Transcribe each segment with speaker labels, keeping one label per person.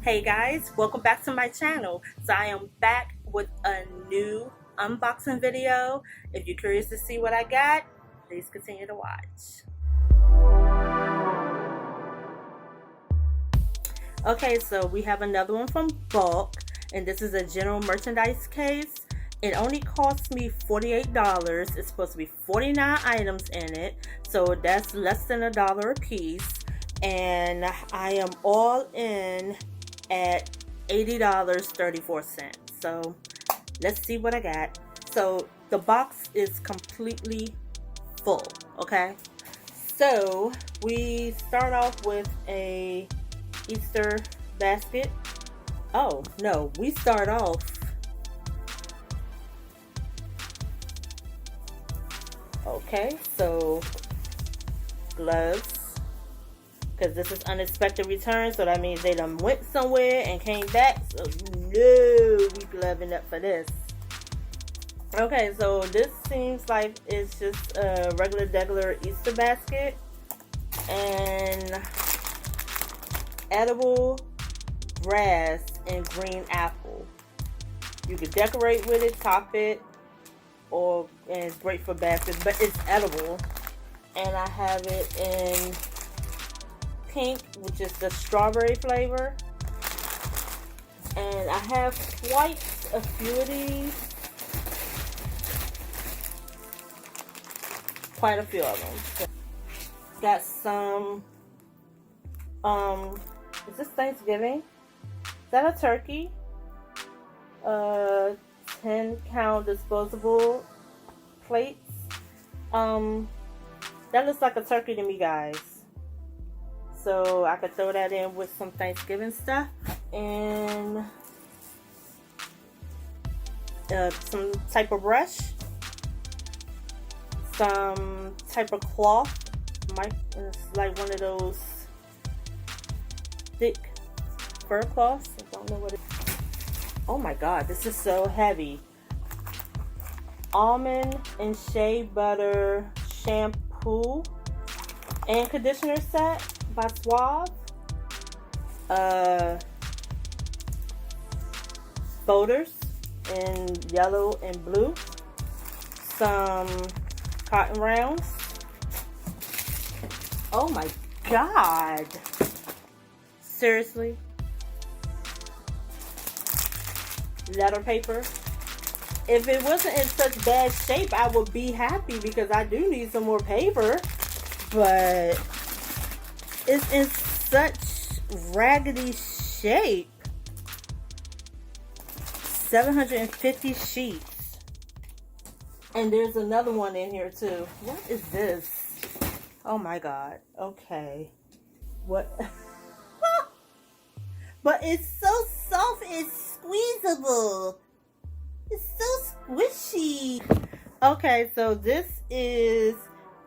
Speaker 1: Hey guys, welcome back to my channel. So I am back with a new unboxing video. If you're curious to see what I got, please continue to watch. Okay, so we have another one from Bulq, and this is a general merchandise case. It only cost me $48. It's supposed to be 49 items in it, so that's less than $1 a piece. And I am all in at $80.34. So let's see what I got. So the box is completely full. Okay, so we start off with a Easter basket. Oh no, we start off okay, so gloves, because this is unexpected return, so that means they done went somewhere and came back, so no, we gloving up for this. Okay, so this seems like it's just a regular Easter basket, and edible grass and green apple. You could decorate with it, top it, and it's great for baskets, but it's edible. And I have it in pink, which is the strawberry flavor. And I have quite a few of these. Quite a few of them. Got some, is this Thanksgiving? Is that a turkey? 10-count disposable plates. That looks like a turkey to me, guys. So I could throw that in with some Thanksgiving stuff. And some type of brush. Some type of cloth. It's like one of those thick fur cloths. I don't know what it is. Oh my god, this is so heavy. Almond and shea butter shampoo and conditioner set by Suave. Folders in yellow and blue. Some cotton rounds. Oh my god. Seriously? Letter paper. If it wasn't in such bad shape, I would be happy because I do need some more paper. But it's in such raggedy shape. 750 sheets. And there's another one in here too. What is this? Oh my god. Okay. What? But it's so soft, it's squeezable. It's so squishy. Okay, so this is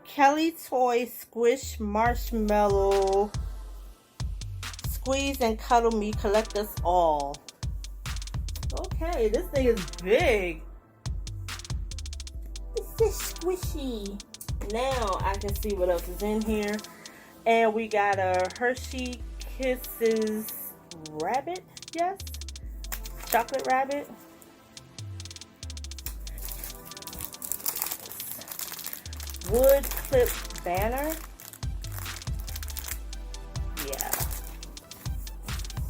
Speaker 1: Kelly Toy Squish Marshmallow. Squeeze and cuddle me, collect us all. Okay, this thing is big. It's just squishy. Now I can see what else is in here. And we got a Hershey Kisses rabbit, yes? Chocolate rabbit. Wood clip banner. Yeah.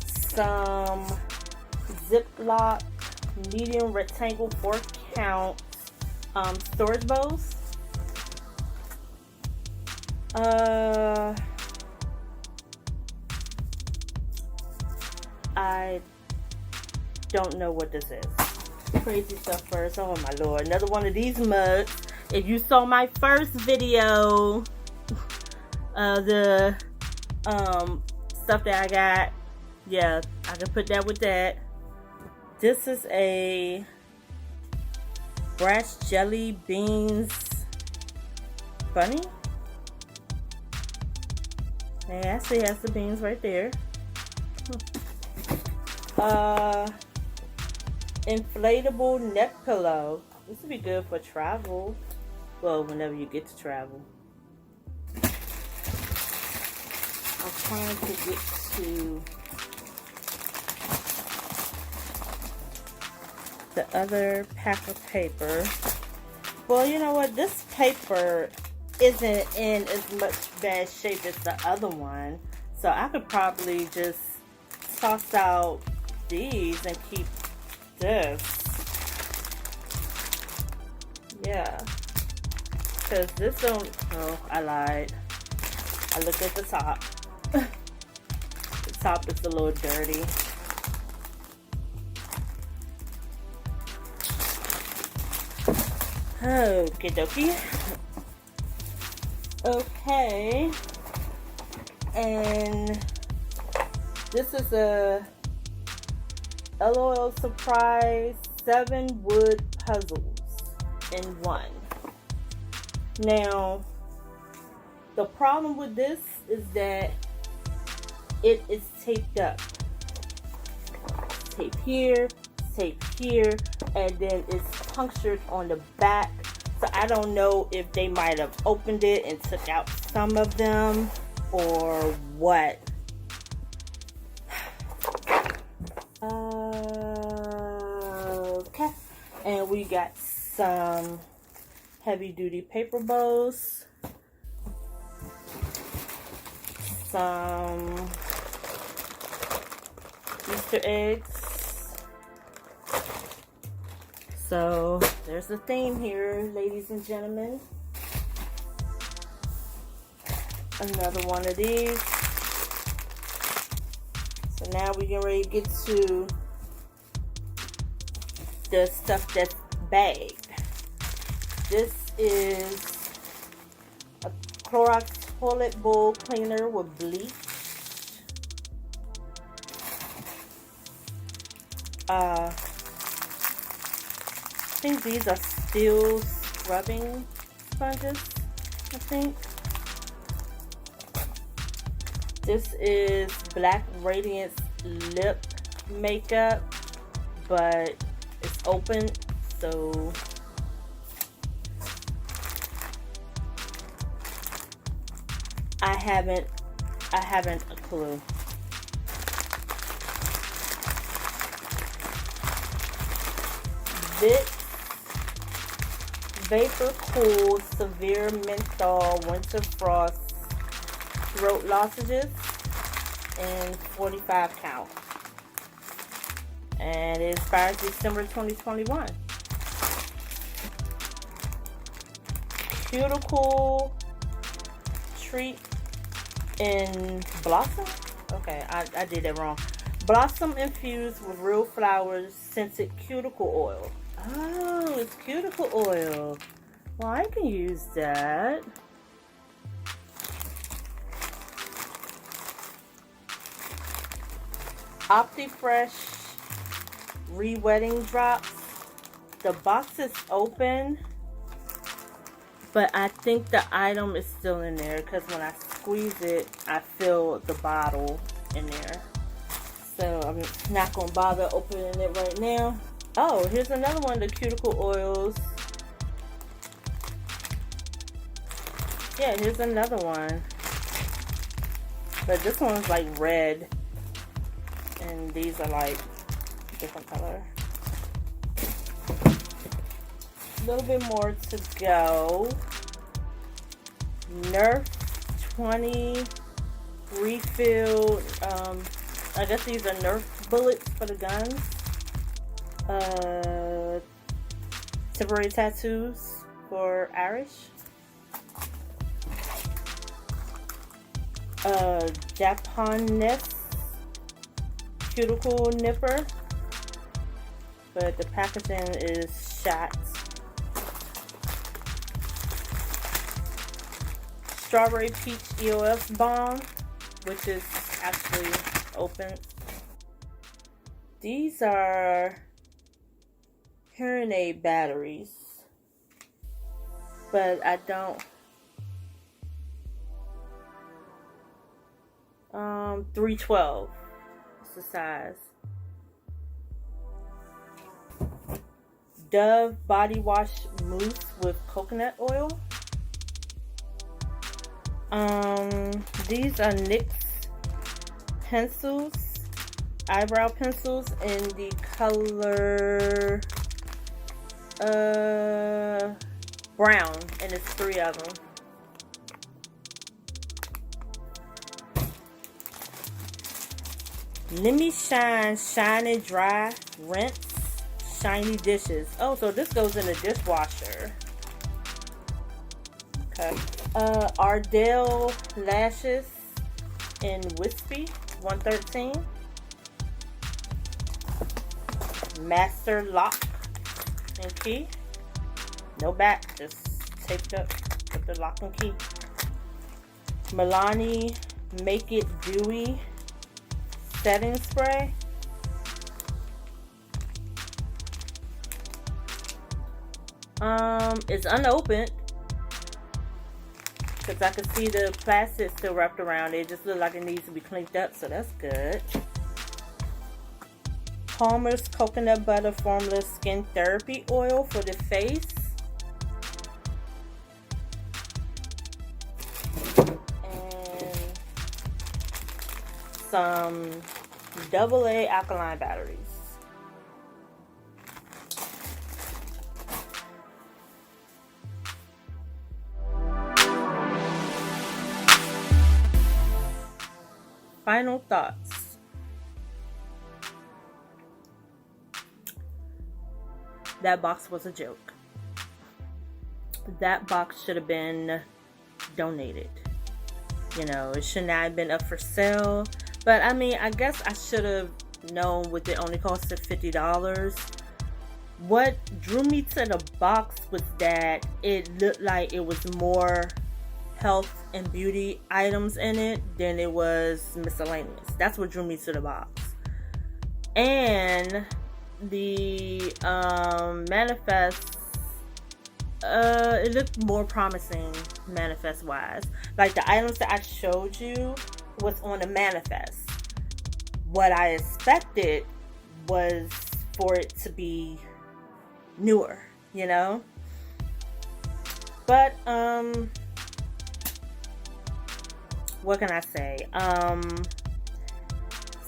Speaker 1: Some Ziploc medium rectangle 4-count storage bowls. I don't know what this is. Crazy stuff first. Oh my lord. Another one of these mugs. If you saw my first video, the stuff that I got, yeah, I can put that with that. This is a brash jelly beans bunny. And I see it has the beans right there. Inflatable neck pillow. This would be good for travel. Well, whenever you get to travel. I'm trying to get to the other pack of paper. Well, you know what? This paper isn't in as much bad shape as the other one. So I could probably just toss out these and keep this. Yeah. Because this don't... Oh, I lied. I looked at the top. The top is a little dirty. Okie dokie. Okay. And this is a LOL Surprise 7 wood puzzles in one. Now, the problem with this is that it is taped up. Tape here, and then it's punctured on the back. So I don't know if they might have opened it and took out some of them or what. Okay, and we got some heavy duty paper bows, some Easter eggs. So there's a theme here, ladies and gentlemen. Another one of these. So now we get ready to get to the stuff that's bagged. This is a Clorox toilet bowl cleaner with bleach. I think these are steel scrubbing sponges, I think. This is Black Radiance lip makeup, but it's open, so I haven't a clue. This Vapor Cool Severe Menthol Winter Frost Throat Lozenges in 45 count. And it expires December 2021. Cuticle Treat in Blossom? Okay, I did that wrong. Blossom infused with real flowers scented cuticle oil. Oh, it's cuticle oil. Well, I can use that. OptiFresh Re-Wetting Drops. The box is open, but I think the item is still in there because when I squeeze it, I feel the bottle in there. So I'm not going to bother opening it right now. Oh, here's another one of the cuticle oils. Yeah, here's another one. But this one's like red. And these are like different color. A little bit more to go. Nerf 20 refill. I guess these are Nerf bullets for the guns. Temporary tattoos for Irish. Japanese cuticle nipper, but the packaging is shot. Strawberry Peach EOS Balm, which is actually open. These are hearing aid batteries, but I don't. 312 is the size. Dove body wash mousse with coconut oil. These are NYX pencils, eyebrow pencils in the color brown, and it's 3 of them. Let Me Shine Shine and Dry Rinse Shiny Dishes. Oh, so this goes in the dishwasher. Okay. Ardell Lashes in Wispy, 113. Master Lock and Key. No back, just taped up with the lock and key. Milani Make It Dewy Setting Spray. It's unopened because I can see the plastic still wrapped around it. It just looks like it needs to be cleaned up, so that's good. Palmer's Coconut Butter Formless Skin Therapy Oil for the face. And some AA alkaline batteries. Final thoughts. That box was a joke. That box should have been donated. You know, it should not have been up for sale. But I mean, I guess I should have known with it only costed $50. What drew me to the box was that it looked like it was more health and beauty items in it than it was miscellaneous. That's what drew me to the box. And the manifest, it looked more promising manifest wise. Like the items that I showed you was on the manifest. What I expected was for it to be newer, you know. But what can I say?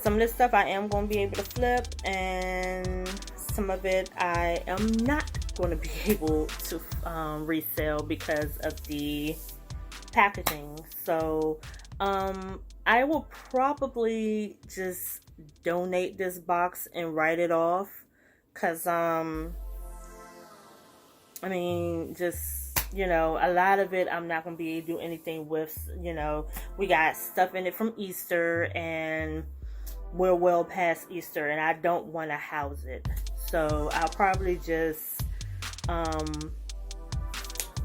Speaker 1: Some of this stuff I am going to be able to flip, and some of it I am not going to be able to resell because of the packaging. So I will probably just donate this box and write it off, because I mean, just, you know, a lot of it I'm not going to be able to do anything with. You know, we got stuff in it from Easter, and we're well past Easter, and I don't want to house it. So I'll probably just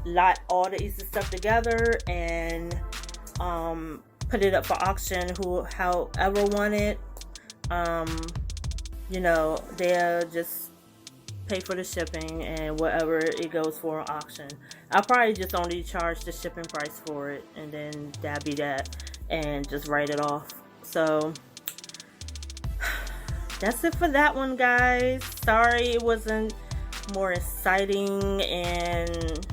Speaker 1: lot all the Easter stuff together and put it up for auction. However want it, you know, they'll just pay for the shipping and whatever it goes for on auction. I'll probably just only charge the shipping price for it, and then that'll be that, and just write it off. So that's it for that one, guys. Sorry it wasn't more exciting and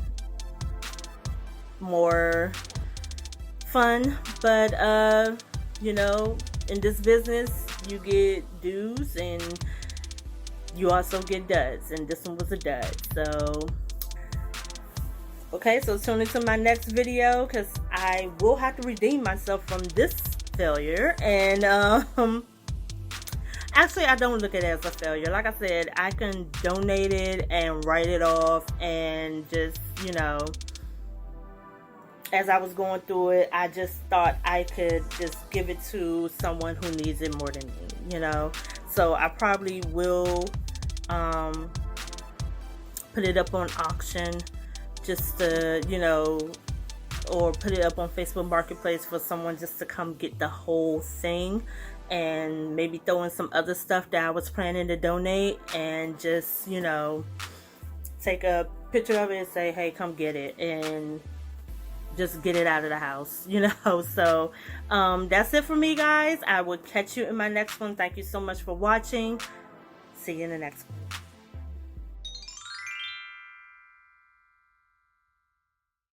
Speaker 1: more fun, but you know, in this business you get dues and you also get duds, and this one was a dud. So okay, so tune into my next video, because I will have to redeem myself from this failure. And actually, I don't look at it as a failure. Like I said, I can donate it and write it off, and just, you know, as I was going through it, I just thought I could just give it to someone who needs it more than me, you know. So I probably will put it up on auction, just to, you know, or put it up on Facebook Marketplace for someone just to come get the whole thing, and maybe throw in some other stuff that I was planning to donate, and just, you know, take a picture of it and say, hey, come get it, and just get it out of the house, you know. So that's it for me, guys. I will catch you in my next one. Thank you so much for watching. See you in the next one.